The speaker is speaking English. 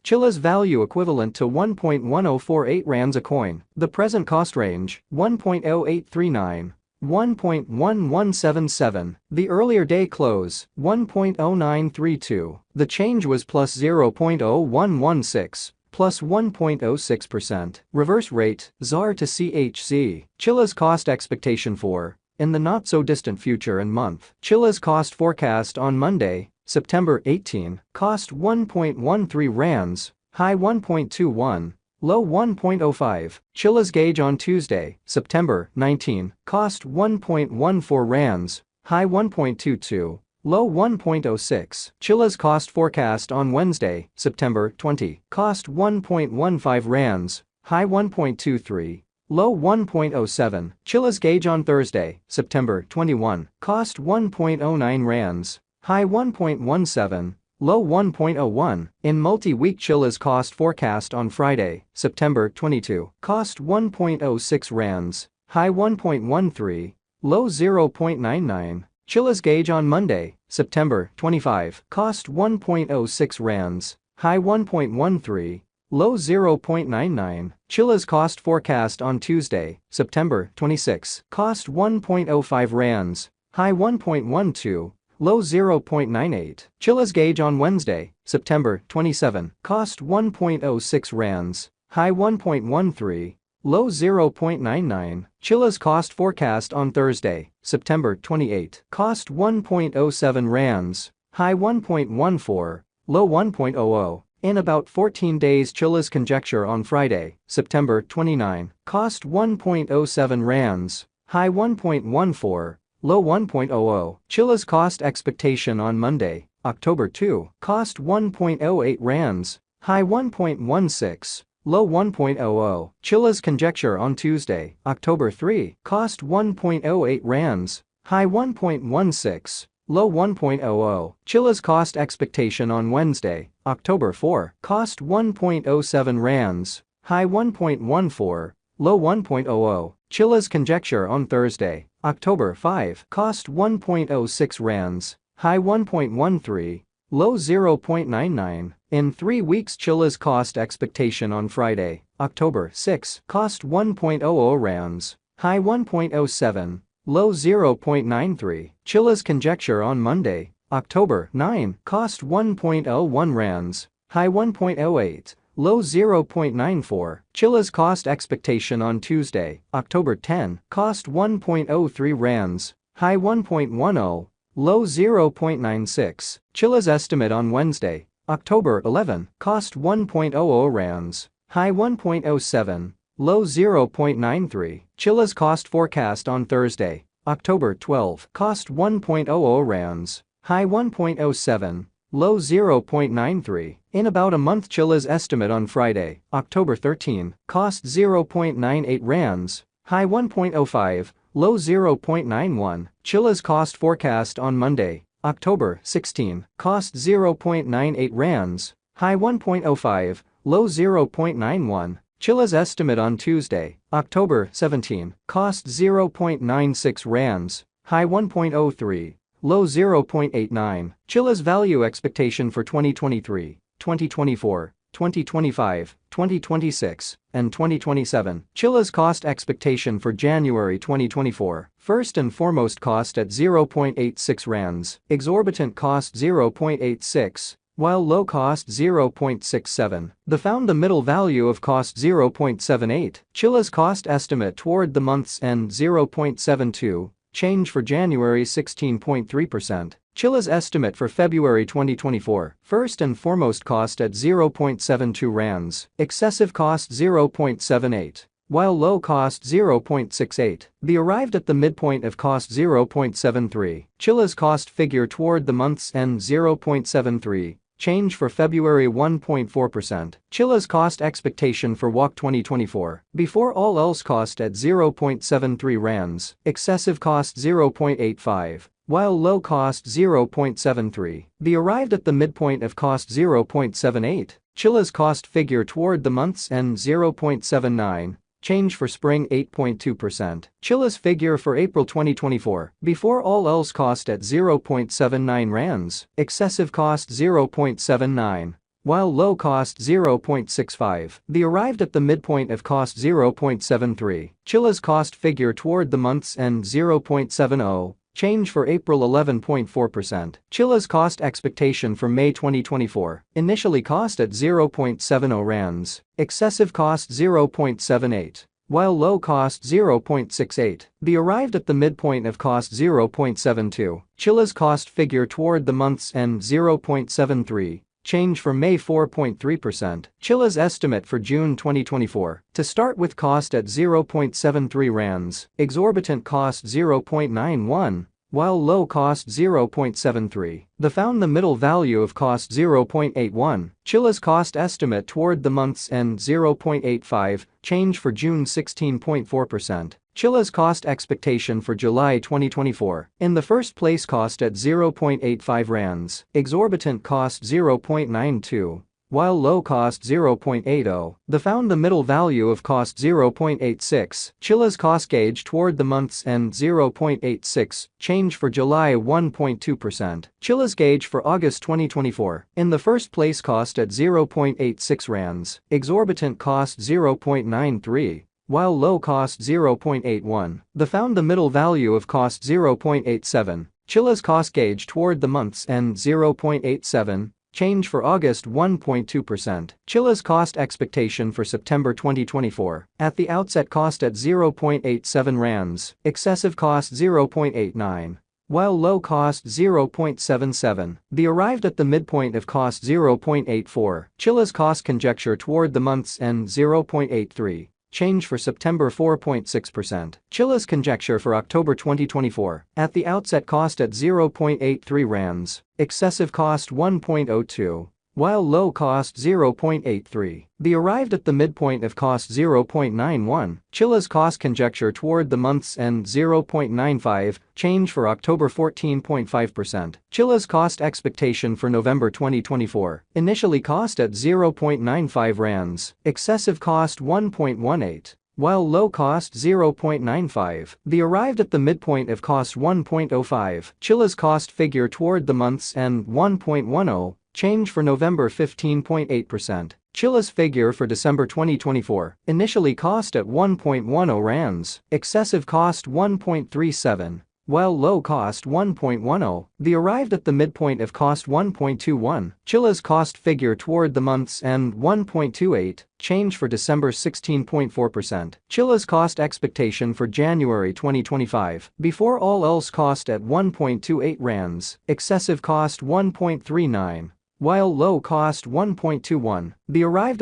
Chiliz value equivalent to 1.1048 rands a coin. The present cost range, 1.0839. 1.1177. The earlier day close, 1.0932. The change was plus 0.0116. Plus 1.06%. Reverse rate, ZAR to CHZ. Chiliz cost expectation for, in the not-so-distant future and month. Chiliz cost forecast on Monday, September 18, cost 1.13 rands, high 1.21, low 1.05. Chiliz gauge on Tuesday, September 19, cost 1.14 rands, high 1.22. Low 1.06. Chiliz cost forecast on Wednesday, September 20, cost 1.15 rands, high 1.23, low 1.07. Chiliz gauge on Thursday, September 21, cost 1.09 rands, high 1.17, low 1.01. In multi-week Chiliz cost forecast on Friday, September 22, cost 1.06 rands, high 1.13, low 0.99. Chiliz gauge on Monday, September 25, cost 1.06 rands, high 1.13, low 0.99. Chiliz cost forecast on Tuesday, September 26, cost 1.05 rands, high 1.12, low 0.98. Chiliz gauge on Wednesday, September 27, cost 1.06 rands, high 1.13, low 0.99. Chiliz cost forecast on Thursday, September 28, cost 1.07 rands, high 1.14, low 1.00. In about 14 days Chiliz conjecture on Friday, September 29, cost 1.07 rands, high 1.14, low 1.00. Chiliz cost expectation on Monday, October 2, cost 1.08 rands, high 1.16. Low 1.00. Chiliz conjecture on Tuesday, October 3, cost 1.08 rands, high 1.16, low 1.00. Chiliz cost expectation on Wednesday, October 4, cost 1.07 rands, high 1.14, low 1.00. Chiliz conjecture on Thursday, October 5, cost 1.06 rands, high 1.13, low 0.99. In 3 weeks Chiliz cost expectation on Friday, October 6, cost 1.00 rands, high 1.07, low 0.93. Chiliz conjecture on Monday, October 9, cost 1.01 rands, high 1.08, low 0.94. Chiliz cost expectation on Tuesday, October 10, cost 1.03 rands, high 1.10, low 0.96. Chiliz estimate on Wednesday, October 11, cost 1.00 rands, high 1.07, low 0.93. Chiliz cost forecast on Thursday, October 12, cost 1.00 rands, high 1.07, low 0.93. In about a month Chiliz estimate on Friday, October 13, cost 0.98 rands, high 1.05, low 0.91. Chiliz cost forecast on Monday, October 16, cost 0.98 rands, high 1.05, low 0.91. Chiliz estimate on Tuesday, October 17, cost 0.96 rands, high 1.03, low 0.89. Chiliz value expectation for 2023, 2024, 2025, 2026, and 2027. Chiliz cost expectation for January 2024. First and foremost cost at 0.86 rands, exorbitant cost 0.86, while low cost 0.67. Found the middle value of cost 0.78. Chiliz cost estimate toward the month's end 0.72, change for January 16.3%. Chiliz estimate for February 2024. First and foremost cost at 0.72 rands, excessive cost 0.78, while low cost 0.68. Arrived at the midpoint of cost 0.73. Chiliz cost figure toward the month's end 0.73, change for February 1.4%. Chiliz cost expectation for WAC 2024. Before all else cost at 0.73 rands, excessive cost 0.85. While low cost 0.73. Arrived at the midpoint of cost 0.78. Chiliz cost figure toward the month's end 0.79, change for spring 8.2%. Chiliz figure for April 2024. Before all else cost at 0.79 rands, excessive cost 0.79. while low cost 0.65. The arrived at the midpoint of cost 0.73. Chilliz cost figure toward the month's end 0.70. Change for April 11.4%. Chilliz cost expectation for May 2024. Initially cost at 0.70 rands. Excessive cost 0.78. While low cost 0.68. The arrived at the midpoint of cost 0.72. Chilliz cost figure toward the month's end 0.73. Change for May 4.3%. Chilliz estimate for June 2024. To start with cost at 0.73 rands. Exorbitant cost 0.91. While low cost 0.73. The found the middle value of cost 0.81. Chilliz cost estimate toward the month's end 0.85. Change for June 16.4%. Chilliz cost expectation for July 2024. In the first place cost at 0.85 rands. Exorbitant cost 0.92. While low cost 0.80. The found the middle value of cost 0.86. Chilliz cost gauge toward the month's end 0.86. Change for July 1.2%. Chilliz gauge for August 2024. In the first place cost at 0.86 rands. Exorbitant cost 0.93. While low cost 0.81. The found the middle value of cost 0.87. Chilliz cost gauge toward the month's end 0.87. Change for August 1.2%. Chilliz cost expectation for September 2024. At the outset cost at 0.87 rands. Excessive cost 0.89. While low cost 0.77. The arrived at the midpoint of cost 0.84. Chilliz cost conjecture toward the month's end 0.83. Change for September 4.6%. Chilliz conjecture for October 2024. At the outset cost at 0.83 rands. Excessive cost 1.02. While low cost 0.83. The arrived at the midpoint of cost 0.91. Chilliz cost conjecture toward the month's end 0.95. Change for October 14.5%. Chilliz cost expectation for November 2024. Initially cost at 0.95 rands. Excessive cost 1.18. While low cost 0.95. The arrived at the midpoint of cost 1.05. Chilliz cost figure toward the month's end 1.10. Change for November 15.8%. Chilliz figure for December 2024. Initially cost at 1.10 rands. Excessive cost 1.37. While low cost 1.10. The arrived at the midpoint of cost 1.21. Chilliz cost figure toward the month's end 1.28. Change for December 16.4%. Chilliz cost expectation for January 2025. Before all else cost at 1.28 rands. Excessive cost 1.39. While low cost 1.21. The arrived